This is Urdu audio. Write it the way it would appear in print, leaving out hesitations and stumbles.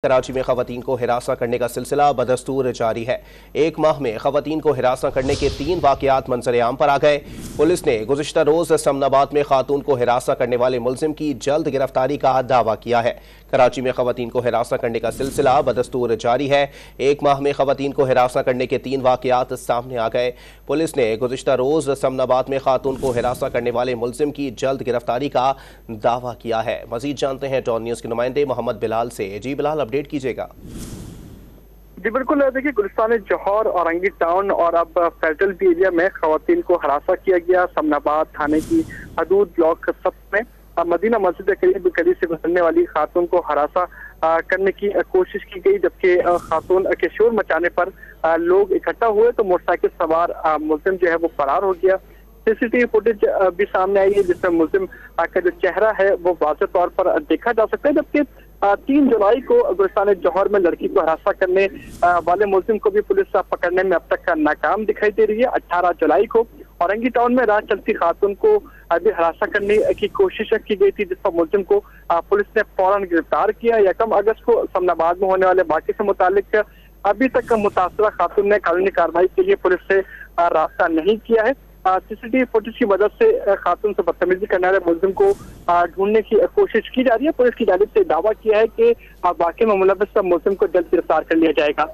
کراچی میں خواتین کو ہراساں کرنے کا سلسلہ بدستور جاری ہے۔ ایک ماہ میں خواتین کو ہراساں کرنے کے 3 واقعات منظر عام پر آ گئے۔ پولیس نے گزشتہ روز سمن آباد میں خاتون کو ہراساں کرنے والے ملزم کی جلد گرفتاری کا دعویٰ کیا ہے۔ کراچی میں خواتین کو ہراساں کرنے کا سلسلہ بدستور جاری ہے۔ ایک ماہ میں خواتین کو ہراساں کرنے کے 3 واقعات سامنے آ گئے۔ پولیس نے گزشتہ روز سمن آباد میں خاتون کو ہراساں کرنے والے ملزم کی جلد گرفتاری کا دعویٰ کیا ہے۔ مزید جانتے ہیں ڈان نیوز کے نمائندے محمد بلال سے۔ جی بلال، اپڈیٹ کیجیے گا۔ جی بالکل، دیکھیے گلستان جوہر، اورنگی ٹاؤن اور اب فیڈرل بھی ایریا میں خواتین کو ہراساں کیا گیا۔ سمن آباد تھانے کی حدود بلاک 7 میں مدینہ مسجد قریب سے گزرنے والی خاتون کو ہراساں کرنے کی کوشش کی گئی، جبکہ خاتون کے شور مچانے پر لوگ اکٹھا ہوئے تو موٹر سائیکل سوار ملزم جو ہے وہ فرار ہو گیا۔ سی سی ٹی وی فوٹیج بھی سامنے آئی ہے جس میں ملزم کا جو چہرہ ہے وہ واضح طور پر دیکھا جا سکتا ہے، جبکہ 3 جولائی کو گلستان جوہر میں لڑکی کو ہراساں کرنے والے ملزم کو بھی پولیس پکڑنے میں اب تک ناکام دکھائی دے رہی ہے۔ 18 جولائی کو اورنگی ٹاؤن میں راہ چلتی خاتون کو بھی ہراساں کرنے کی کوشش کی گئی تھی، جس پر ملزم کو پولیس نے فوراً گرفتار کیا۔ 1 اگست کو سمن آباد میں ہونے والے واقعے سے متعلق ابھی تک متاثرہ خاتون نے قانونی کارروائی کے لیے پولیس سے رابطہ نہیں کیا ہے۔ سی سی ٹی وی فوٹیج کی مدد سے خاتون سے بدتمیزی کرنے والے ملزم کو ڈھونڈنے کی کوشش کی جا رہی ہے۔ پولیس کی جانب سے دعویٰ کیا ہے کہ واقعے میں ملوث ملزم کو جلد گرفتار کر لیا جائے گا۔